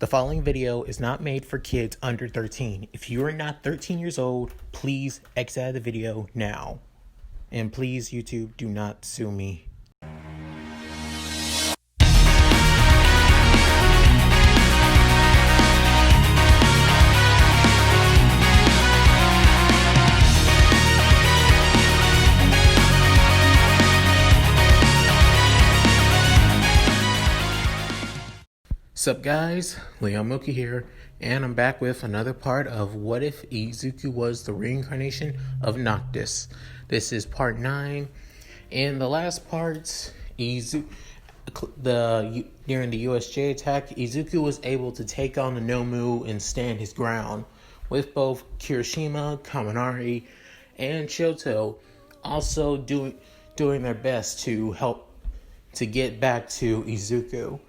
The following video is not made for kids under 13. If you are not 13 years old, please exit out of the video now. And please, YouTube, do not sue me. Sup guys, Mooky here, and I'm back with another part of What If Izuku Was the Reincarnation of Noctis. This is part 9. In the last parts, during the USJ attack, Izuku was able to take on the Nomu and stand his ground, with both Kirishima, Kaminari, and Shoto also doing their best to help to get back to Izuku,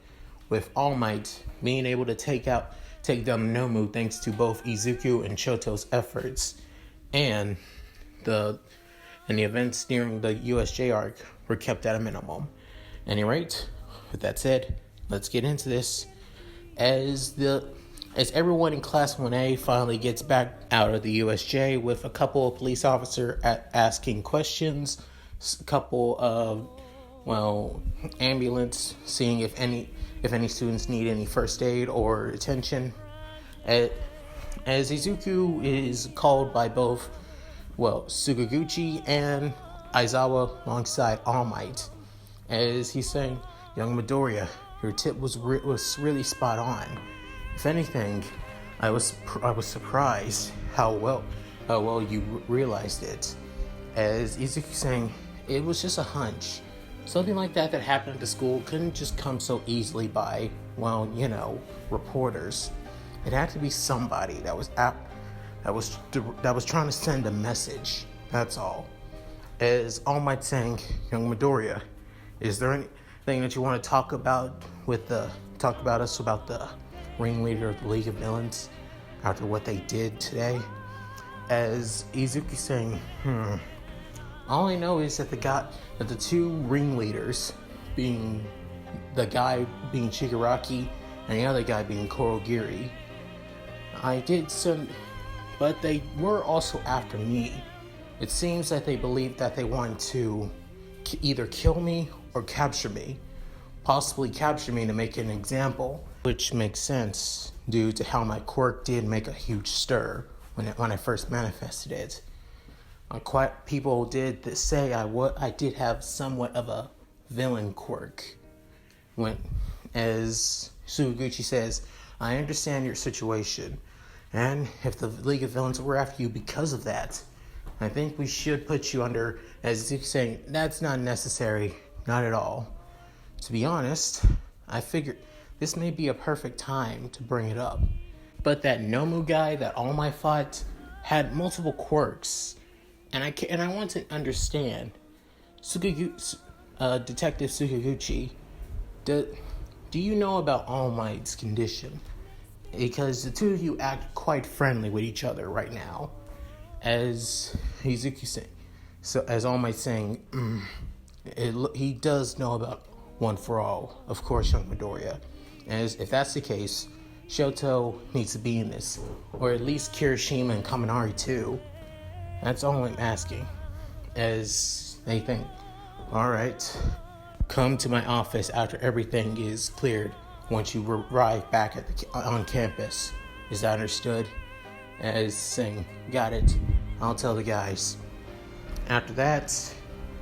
with All Might being able to take down the Nomu thanks to both Izuku and Shoto's efforts. And the events during the USJ arc were kept at a minimum. At any rate, with that said, let's get into this. As everyone in Class 1A finally gets back out of the USJ, with a couple of police officers asking questions, a couple of ambulance seeing if any students need any first aid or attention. As Izuku is called by both, Sakaguchi and Aizawa alongside All Might, as he's saying, "Young Midoriya, your tip was really spot on. If anything, I was surprised how well you realized it." As Izuku saying, "It was just a hunch. Something like that happened at the school couldn't just come so easily by, reporters. It had to be somebody that was trying to send a message. That's all." As All Might saying, "Young Midoriya, is there anything that you want to talk about about the ringleader of the League of Villains after what they did today?" As Izuku saying, "All I know is that the two ringleaders, being the guy being Shigaraki and the other guy being Kurogiri, but they were also after me. It seems that they believed that they wanted to either kill me or capture me, possibly capture me to make an example, which makes sense due to how my quirk did make a huge stir when I first manifested it. People did say I did have somewhat of a villain quirk." As Sakaguchi says, "I understand your situation, and if the League of Villains were after you because of that, I think we should put you under," as he's saying, "that's not necessary, not at all. To be honest, I figured this may be a perfect time to bring it up. But that Nomu guy that All Might fought had multiple quirks. And I want to understand, Detective Sakaguchi, do you know about All Might's condition? Because the two of you act quite friendly with each other right now." As Izuku saying, as All Might saying, he does know about One for All, of course, young Midoriya. As if that's the case, Shoto needs to be in this, or at least Kirishima and Kaminari too. That's all I'm asking." As they think, "All right, come to my office after everything is cleared once you arrive back on campus. Is that understood?" As saying, "Got it. I'll tell the guys." After that,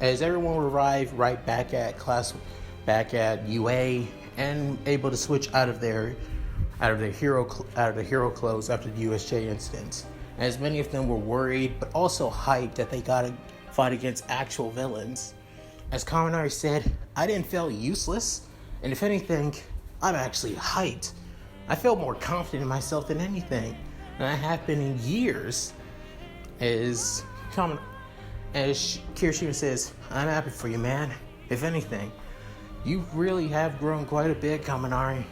as everyone arrived right back at UA and able to switch out of their hero clothes after the USJ incident, as many of them were worried but also hyped that they got to fight against actual villains. As Kaminari said, "I didn't feel useless, and if anything, I'm actually hyped. I feel more confident in myself than anything, and I have been in years." As Kirishima says, "I'm happy for you, man. If anything, you really have grown quite a bit, Kaminari."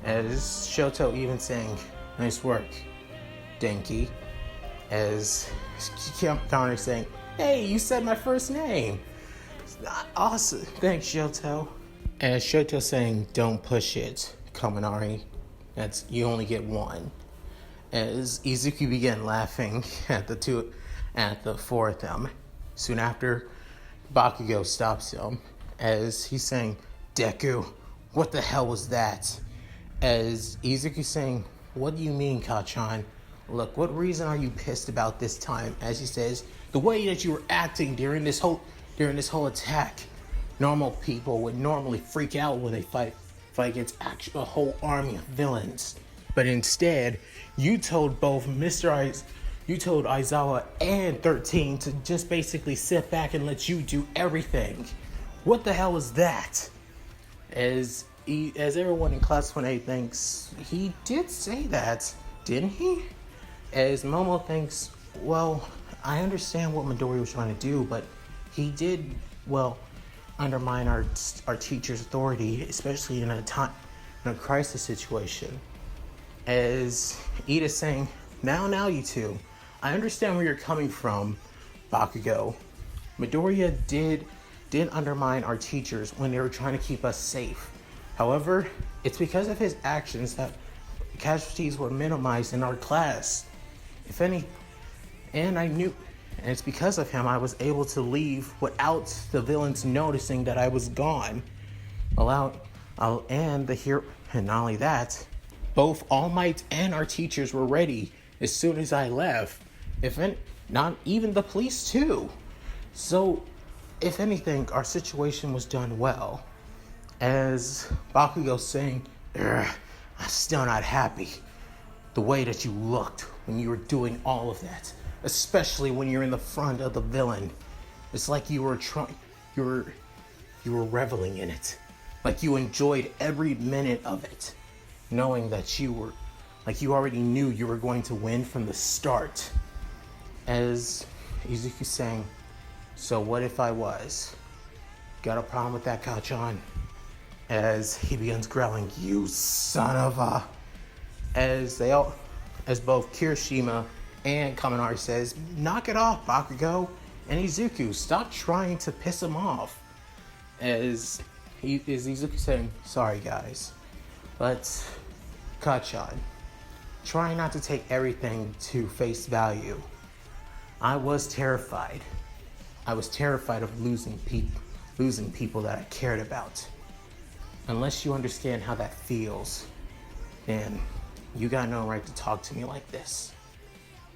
As Shoto even saying, "Nice work, Denki." As Kaminari saying, "Hey, you said my first name. Awesome. Thanks, Shoto." As Shoto saying, "Don't push it, Kaminari. You only get one. As Izuku began laughing at the four of them. Soon after, Bakugo stops him as he's saying, "Deku, what the hell was that?" As Izuku's saying, "What do you mean, Kachan? Look, what reason are you pissed about this time?" As he says, "The way that you were acting during this whole attack. Normal people would normally freak out when they fight against a whole army of villains. But instead, you told Aizawa and 13 to just basically sit back and let you do everything. What the hell was that?" As everyone in Class 1A thinks, he did say that, didn't he? As Momo thinks, well, I understand what Midori was trying to do, but he did, undermine our teacher's authority, especially in a crisis situation. As Ida's saying, now you two, I understand where you're coming from, Bakugo. Midoriya did undermine our teachers when they were trying to keep us safe. However, it's because of his actions that casualties were minimized in our class. And it's because of him I was able to leave without the villains noticing that I was gone. And not only that, both All Might and our teachers were ready as soon as I left. Not even the police too. So, if anything, our situation was done well. As Bakugo saying, "I'm still not happy. The way that you looked when you were doing all of that, especially when you're in the front of the villain. It's like you were reveling in it. Like you enjoyed every minute of it, knowing that you already knew you were going to win from the start." As Izuku saying, "So what if I was? Got a problem with that, Kachan?" As he begins growling, "You son of a..." As both Kirishima and Kaminari says, "Knock it off, Bakugo." And Izuku, stop trying to piss him off. As Izuku saying, "Sorry guys, but Kachan, try not to take everything to face value. I was terrified. I was terrified of losing people that I cared about. Unless you understand how that feels, then you got no right to talk to me like this."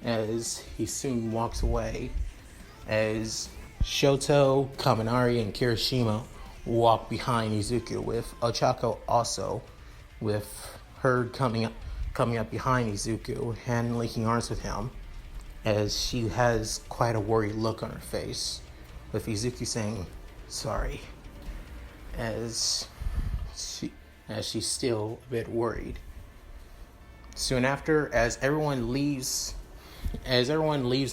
As he soon walks away, as Shoto, Kaminari, and Kirishima walk behind Izuku, with Ochako also, with her coming up behind Izuku and linking arms with him, as she has quite a worried look on her face, with Izuku saying, "Sorry," as she's still a bit worried. Soon after, as everyone leaves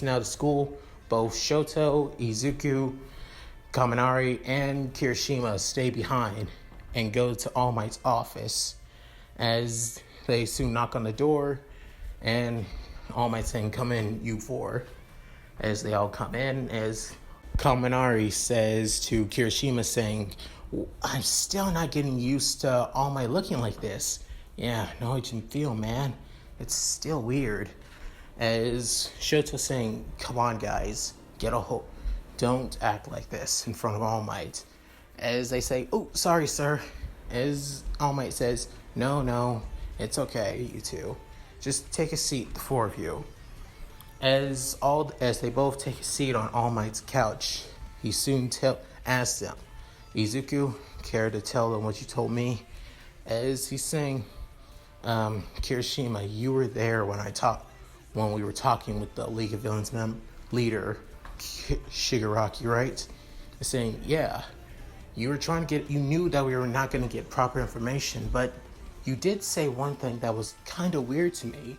now to school, both Shoto, Izuku, Kaminari, and Kirishima stay behind and go to All Might's office, as they soon knock on the door, and All Might saying, "Come in, you four." As they all come in, as Kaminari says to Kirishima saying, "I'm still not getting used to All Might looking like this." "Yeah, no, I can feel, man. It's still weird." As Shoto saying, "Come on, guys, get a hold. Don't act like this in front of All Might." As they say, "Oh, sorry, sir." As All Might says, No, it's okay, you two. Just take a seat, the four of you." As they both take a seat on All Might's couch, he soon asks them, "Izuku, care to tell them what you told me?" As he's saying, "Kirishima, you were there when we were talking with the League of Villains leader, Shigaraki, right?" He's saying, "Yeah, you knew that we were not going to get proper information, but you did say one thing that was kind of weird to me.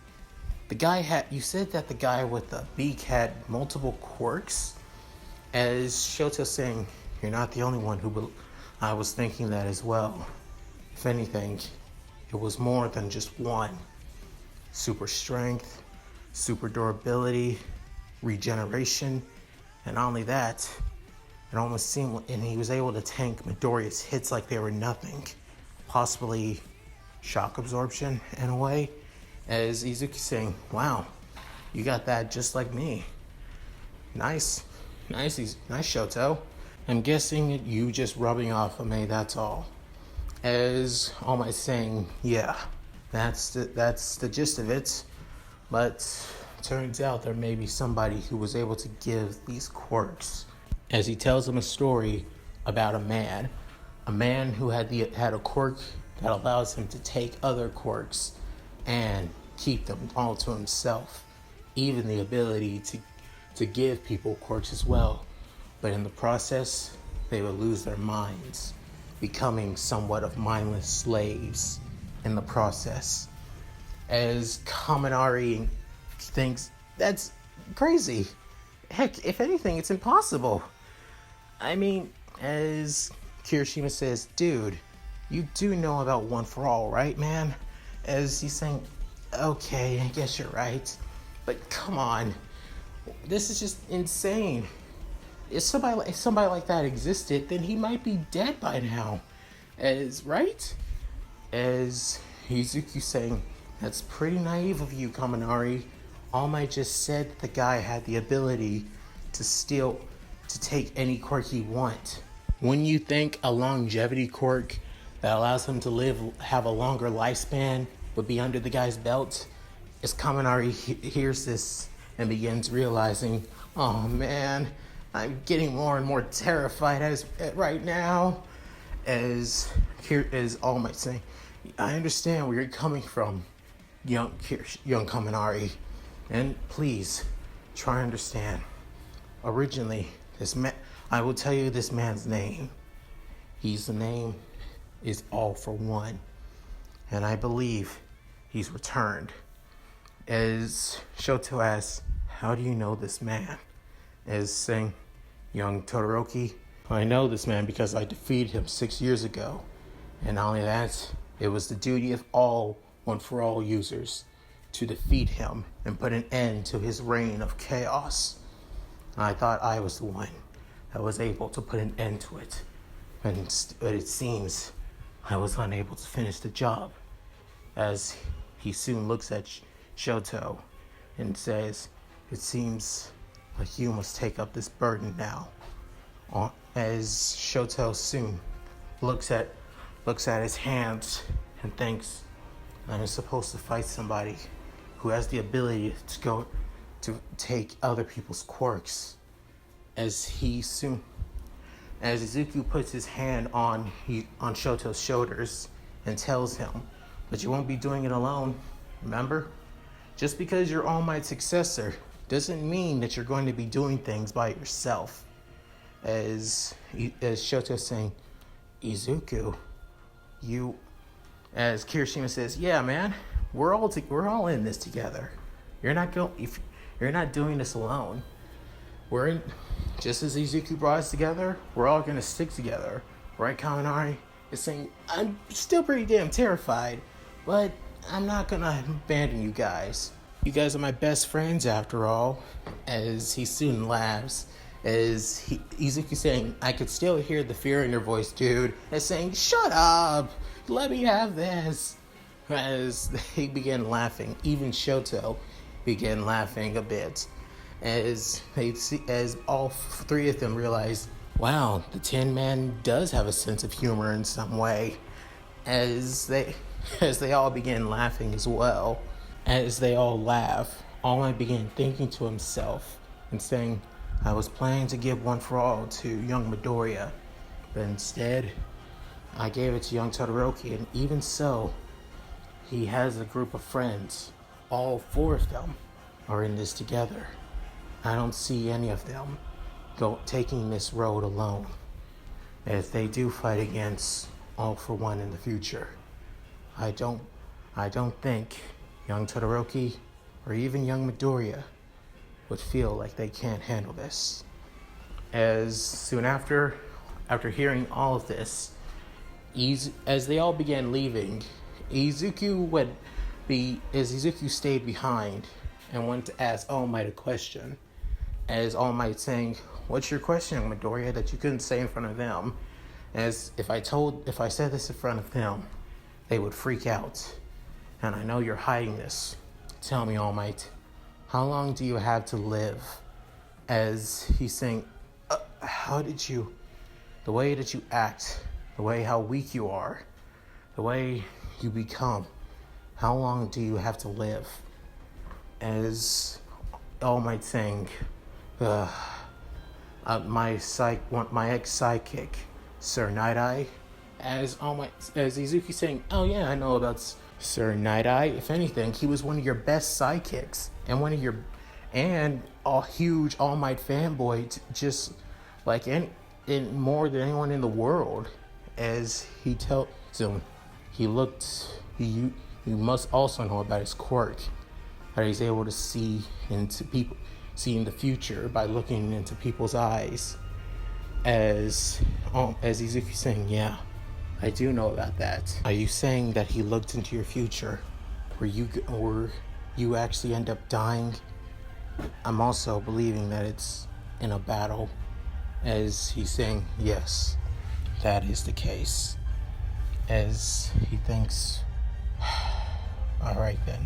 You said that the guy with the beak had multiple quirks." As Shoto saying, "You're not the only one I was thinking that as well. If anything, it was more than just one. Super strength, super durability, regeneration, and not only that, it almost seemed, and he was able to tank Midoriya's hits like they were nothing, possibly shock absorption in a way, as Izuku saying, wow, you got that just like me. Nice Shoto. I'm guessing you just rubbing off on me, that's all. As All Might saying, yeah, that's the gist of it. But turns out there may be somebody who was able to give these quirks. As he tells him a story about a man who had a quirk that allows him to take other quirks and keep them all to himself. Even the ability to give people quirks as well. But in the process, they would lose their minds, becoming somewhat of mindless slaves in the process. As Kaminari thinks, that's crazy. Heck, if anything, it's impossible. I mean, as Kirishima says, dude, you do know about One for All, right, man? As he's saying, okay, I guess you're right. But come on, this is just insane. If somebody like that existed, then he might be dead by now. Right? As Izuku saying, that's pretty naive of you, Kaminari. All Might just said that the guy had the ability to take any quirk he want. When you think a longevity quirk that allows him to have a longer lifespan would be under the guy's belt, as Kaminari hears this and begins realizing, oh man, I'm getting more and more terrified right now. As All Might saying, I understand where you're coming from, young Kaminari, and please try to understand. Originally, I will tell you this man's name. His name is All for One, and I believe he's returned. As Shoto asks, how do you know this man? As saying, young Todoroki, I know this man because I defeated him 6 years ago. And not only that, it was the duty of all One for All users to defeat him and put an end to his reign of chaos. And I thought I was the one that was able to put an end to it. But it seems I was unable to finish the job. As he soon looks at Shoto and says, it seems like you must take up this burden now. As Shoto soon looks at his hands and thinks, I'm supposed to fight somebody who has the ability to take other people's quirks. As Izuku puts his hand on Shoto's shoulders and tells him, but you won't be doing it alone, remember? Just because you're All Might's successor doesn't mean that you're going to be doing things by yourself. As Shoto's saying, Izuku, as Kirishima says, yeah, man, we're all in this together. You're not doing this alone. Just as Izuku brought us together, we're all gonna stick together, right? Kaminari is saying, I'm still pretty damn terrified, but I'm not gonna abandon you guys. You guys are my best friends after all. As he soon laughs, as Izuku saying, I could still hear the fear in your voice, dude. As saying, shut up, let me have this. As they began laughing, even Shoto began laughing a bit. As all three of them realized, wow, the Tin Man does have a sense of humor in some way. As they all began laughing as well. As they all laugh, All Might began thinking to himself and saying, I was planning to give One for All to young Midoriya, but instead, I gave it to young Todoroki, and even so, he has a group of friends. All four of them are in this together. I don't see any of them taking this road alone, as they do fight against All for One in the future. I don't think young Todoroki or even young Midoriya would feel like they can't handle this. As soon after hearing all of this, as they all began leaving, Izuku stayed behind and went to ask All Might a question. As All Might saying, what's your question, Midoriya, that you couldn't say in front of them? As if I said this in front of them, they would freak out. And I know you're hiding this. Tell me, All Might, how long do you have to live? As he's saying, the way that you act, the way how weak you are, the way you become, how long do you have to live? As All Might saying, my ex-sidekick, Sir Night-Eye, as Izuku saying, oh yeah, I know about Sir Night-Eye. If anything, he was one of your best sidekicks, and a huge All Might fanboy, just like in more than anyone in the world. As he tells him, he must also know about his quirk, that he's able to see in the future by looking into people's eyes. As Izuku saying, yeah, I do know about that. Are you saying that he looked into your future, where you actually end up dying? I'm also believing that it's in a battle. As he's saying, yes, that is the case. As he thinks, all right then,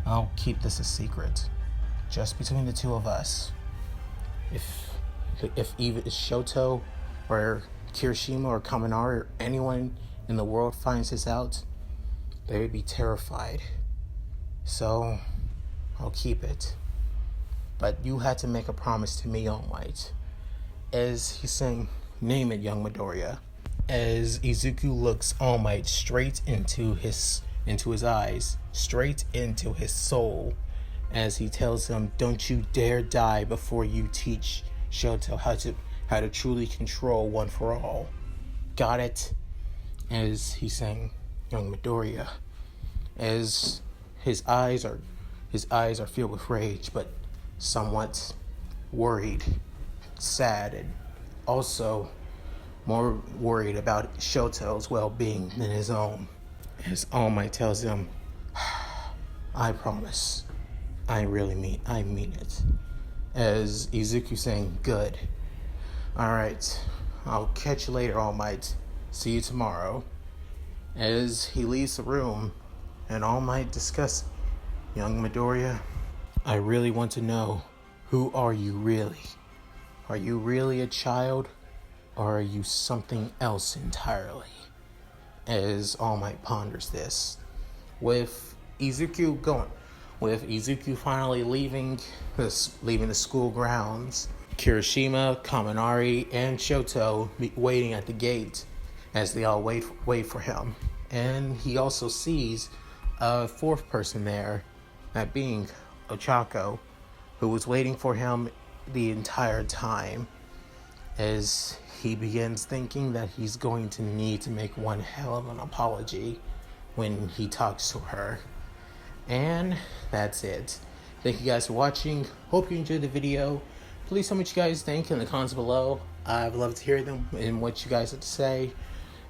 I'll keep this a secret, just between the two of us. If even Shoto or Kirishima or Kaminari or anyone in the world finds this out, they would be terrified. So I'll keep it. But you had to make a promise to me, All Might. As he's saying, name it, young Midoriya. As Izuku looks All Might straight into his eyes, straight into his soul, as he tells him, don't you dare die before you teach Shoto how to truly control One for All. Got it? As he's saying, young Midoriya, as his eyes are filled with rage, but somewhat worried, sad, and also more worried about Shoto's well-being than his own. As All Might tells him, I promise, I mean it. As Izuku saying, good. Alright, I'll catch you later, All Might. See you tomorrow. As he leaves the room, and All Might discuss, young Midoriya, I really want to know, who are you really? Are you really a child, or are you something else entirely? As All Might ponders this, with Izuku finally leaving the school grounds, Kirishima, Kaminari, and Shoto waiting at the gate as they all wait for him. And he also sees a fourth person there, that being Ochako, who was waiting for him the entire time, as he begins thinking that he's going to need to make one hell of an apology when he talks to her. And that's it. Thank you guys for watching. Hope you enjoyed the video. Please tell me what you guys think in the comments below. I'd love to hear them and what you guys have to say.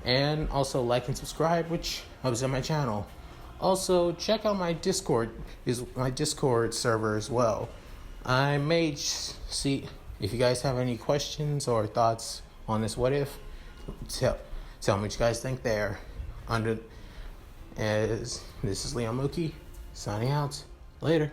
And also like and subscribe, which helps on my channel. Also, check out my Discord server as well. I may see if you guys have any questions or thoughts on this what if. Tell me what you guys think there. This is Mooky signing out. Later.